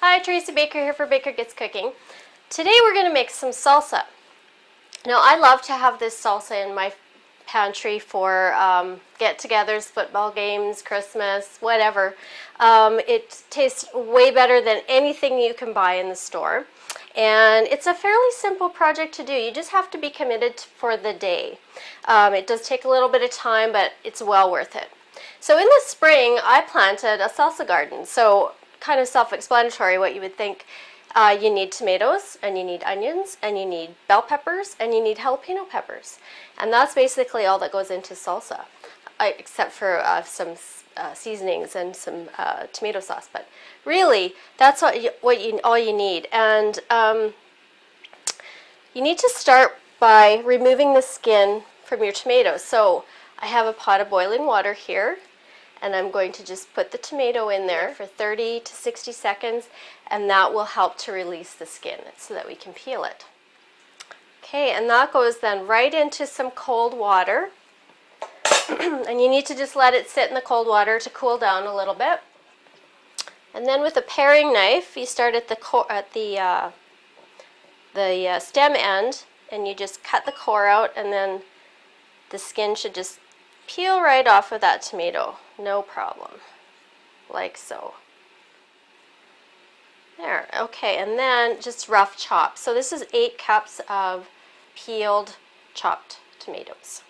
Hi, Tracy Baker here for Baker Gets Cooking. Today we're going to make some salsa. Now I love to have this salsa in my pantry for get-togethers, football games, Christmas, whatever. It tastes way better than anything you can buy in the store. And it's a fairly simple project to do. You just have to be committed for the day. It does take a little bit of time, but it's well worth it. So in the spring, I planted a salsa garden. So kind of self-explanatory what you would think. You need tomatoes, and you need onions, and you need bell peppers, and you need jalapeno peppers. And that's basically all that goes into salsa, except for some seasonings and some tomato sauce. But really, that's all you need. And you need to start by removing the skin from your tomatoes. So I have a pot of boiling water here, and I'm going to just put the tomato in there for 30 to 60 seconds, and that will help to release the skin so that we can peel it. Okay, and that goes then right into some cold water. And you need to just let it sit in the cold water to cool down a little bit. And then with a paring knife, you start at the stem end, and you just cut the core out, and then the skin should just peel right off of that tomato, no problem, like so. There, okay, and then just rough chop. So this is 8 cups of peeled, chopped tomatoes.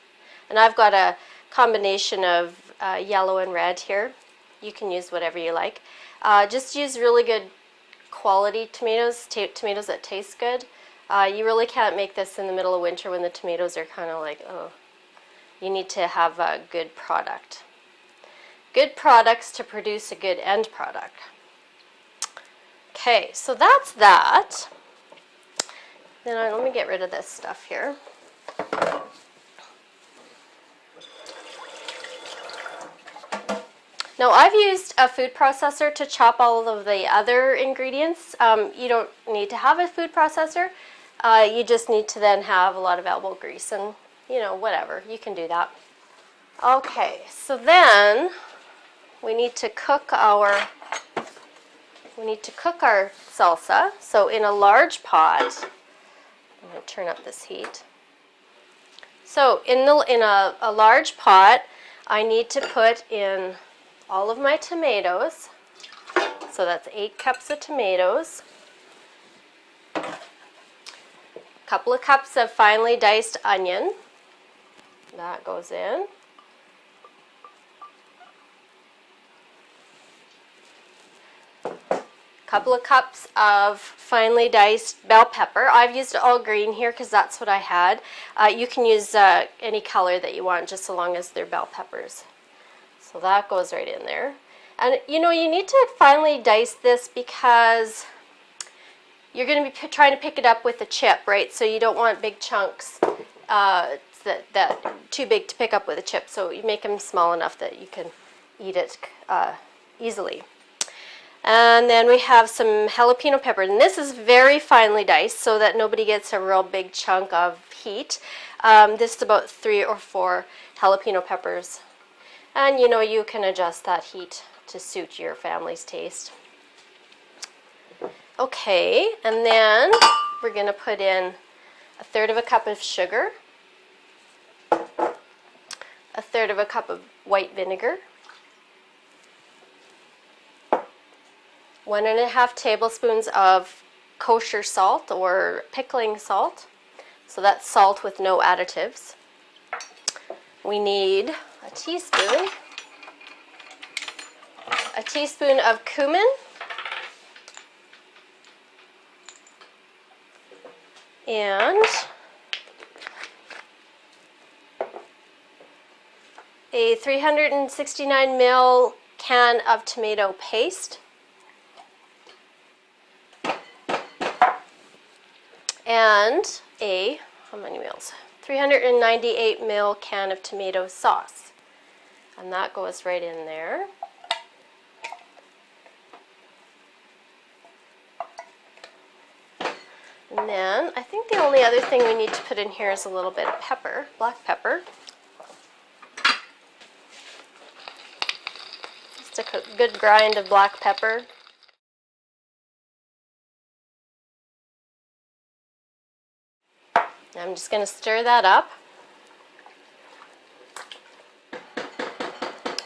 And I've got a combination of yellow and red here. You can use whatever you like. Just use really good quality tomatoes, tomatoes that taste good. You really can't make this in the middle of winter when the tomatoes are kind of like, oh. You need to have a good product. Good products to produce a good end product. Okay, so that's that. Then let me get rid of this stuff here. Now I've used a food processor to chop all of the other ingredients. You don't need to have a food processor. You just need to then have a lot of elbow grease and whatever, you can do that. Okay, so then we need to cook our salsa. So in a large pot, I'm going to turn up this heat. So in a large pot, I need to put in all of my tomatoes. So that's 8 cups of tomatoes. A couple of cups of finely diced onion. That goes in. Couple of cups of finely diced bell pepper. I've used all green here because that's what I had. You can use any color that you want, just so long as they're bell peppers. So that goes right in there. And you need to finely dice this because you're going to be trying to pick it up with a chip, right? So you don't want big chunks that too big to pick up with a chip. So you make them small enough that you can eat it easily. And then we have some jalapeno pepper, and this is very finely diced so that nobody gets a real big chunk of heat. This is about 3 or 4 jalapeno peppers, and you can adjust that heat to suit your family's taste. Okay, and then we're going to put in 1/3 cup of sugar, 1/3 cup of white vinegar, 1½ tablespoons of kosher salt or pickling salt. So that's salt with no additives. We need a teaspoon of cumin, and a 369 ml can of tomato paste, and how many mils? 398 ml can of tomato sauce. And that goes right in there. And then I think the only other thing we need to put in here is a little bit of pepper, black pepper. Just a good grind of black pepper. I'm just going to stir that up.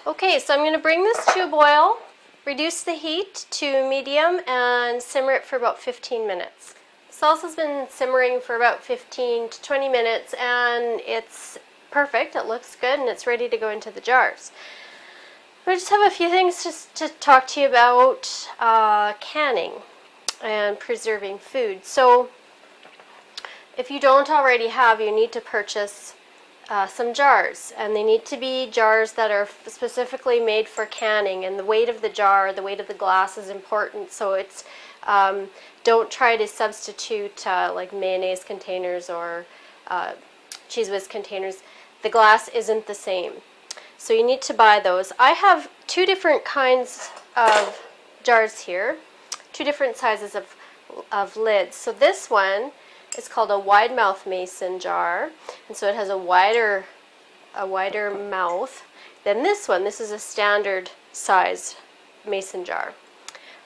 Okay, so I'm going to bring this to a boil, reduce the heat to medium, and simmer it for about 15 minutes. Salsa's been simmering for about 15 to 20 minutes, and it's perfect. It looks good, and it's ready to go into the jars. I just have a few things just to talk to you about canning and preserving food. So if you don't already have, you need to purchase some jars, and they need to be jars that are specifically made for canning, and the weight of the jar, the weight of the glass is important. So it's don't try to substitute like mayonnaise containers or Cheez Whiz containers. The glass isn't the same, so you need to buy those. I have two different kinds of jars here, two different sizes of lids. So this one, it's called a wide mouth mason jar, and so it has a wider mouth than this one. This is a standard size mason jar,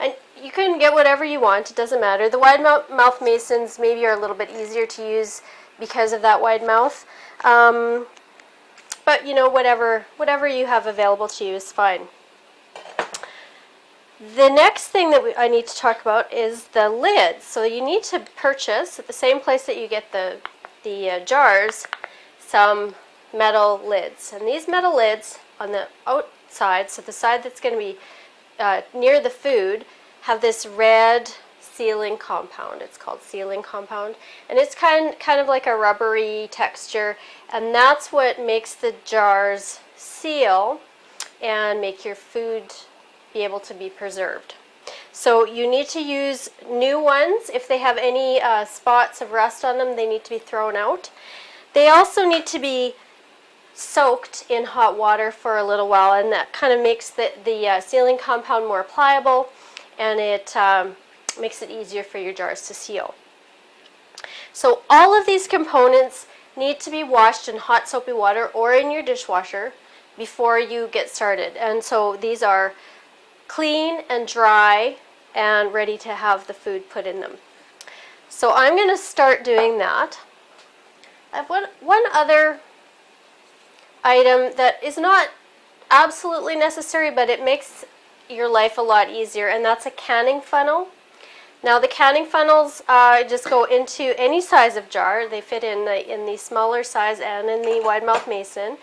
and you can get whatever you want. It doesn't matter. The wide mouth masons maybe are a little bit easier to use because of that wide mouth, but you know, whatever you have available to you is fine. The next thing that I need to talk about is the lids. So you need to purchase at the same place that you get the jars some metal lids. And these metal lids on the outside, so the side that's going to be near the food, have this red sealing compound. It's called sealing compound, and it's kind of like a rubbery texture, and that's what makes the jars seal and make your food be able to be preserved. So you need to use new ones. If they have any spots of rust on them, they need to be thrown out. They also need to be soaked in hot water for a little while, and that kind of makes the sealing compound more pliable, and it makes it easier for your jars to seal. So all of these components need to be washed in hot soapy water or in your dishwasher before you get started. And so these are clean and dry and ready to have the food put in them. So I'm going to start doing that. I have one other item that is not absolutely necessary, but it makes your life a lot easier, and that's a canning funnel. Now the canning funnels just go into any size of jar. They fit in the smaller size and in the wide mouth mason,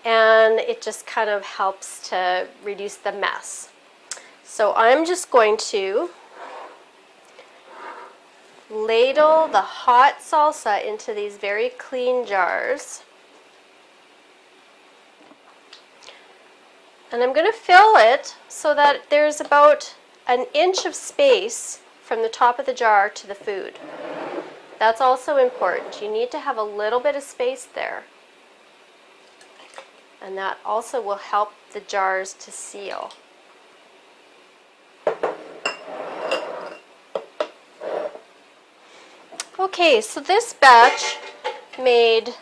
and it just kind of helps to reduce the mess. So I'm just going to ladle the hot salsa into these very clean jars. And I'm going to fill it so that there's about an inch of space from the top of the jar to the food. That's also important. You need to have a little bit of space there. And that also will help the jars to seal. Okay, so this batch made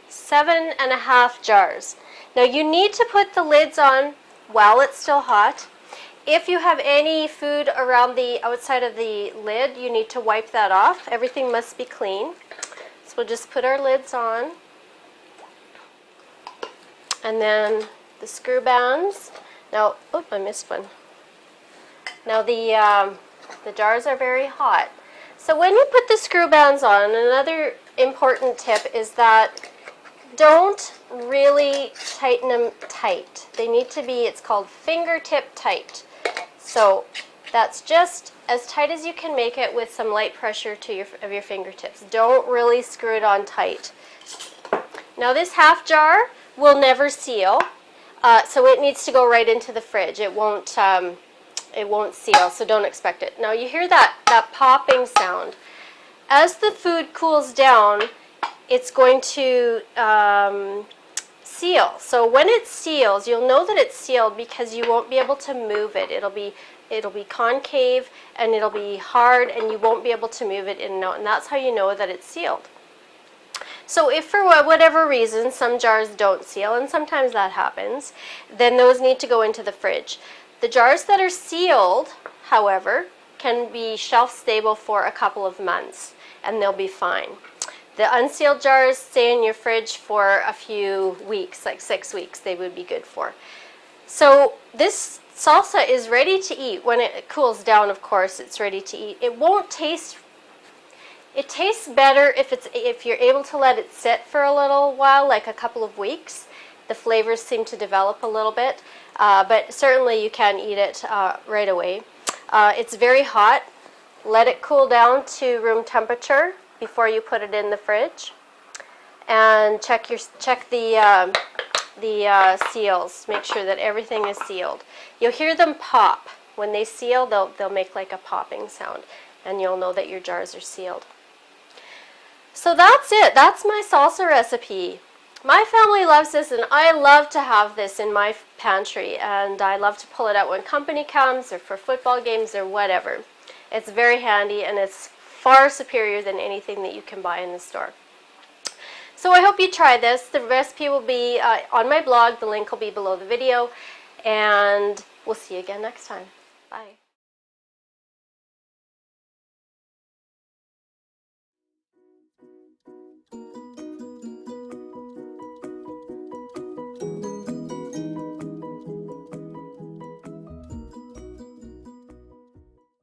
7.5 jars. Now you need to put the lids on while it's still hot. If you have any food around the outside of the lid, you need to wipe that off. Everything must be clean. So we'll just put our lids on. And then the screw bands. Now, oh, I missed one. Now the jars are very hot. So when you put the screw bands on, another important tip is that don't really tighten them tight. They need to be, it's called fingertip tight. So that's just as tight as you can make it with some light pressure of your fingertips. Don't really screw it on tight. Now this half jar will never seal, so it needs to go right into the fridge. It won't seal, so don't expect it. Now you hear that popping sound. As the food cools down, it's going to seal. So when it seals, you'll know that it's sealed because you won't be able to move it. It'll be concave and it'll be hard, and you won't be able to move it in and out, and that's how you know that it's sealed. So if for whatever reason some jars don't seal, and sometimes that happens, then those need to go into the fridge. The jars that are sealed, however, can be shelf stable for a couple of months, and they'll be fine. The unsealed jars stay in your fridge for a few weeks, like 6 weeks they would be good for. So this salsa is ready to eat. When it cools down, of course, it's ready to eat. It won't taste, it tastes better if you're able to let it sit for a little while, like a couple of weeks. The flavors seem to develop a little bit, but certainly you can eat it right away. It's very hot. Let it cool down to room temperature before you put it in the fridge, and check the seals. Make sure that everything is sealed. You'll hear them pop when they seal. They'll make like a popping sound, and you'll know that your jars are sealed. So that's it. That's my salsa recipe. My family loves this, and I love to have this in my pantry, and I love to pull it out when company comes or for football games or whatever. It's very handy, and it's far superior than anything that you can buy in the store. So I hope you try this. The recipe will be on my blog. The link will be below the video, and we'll see you again next time. Bye.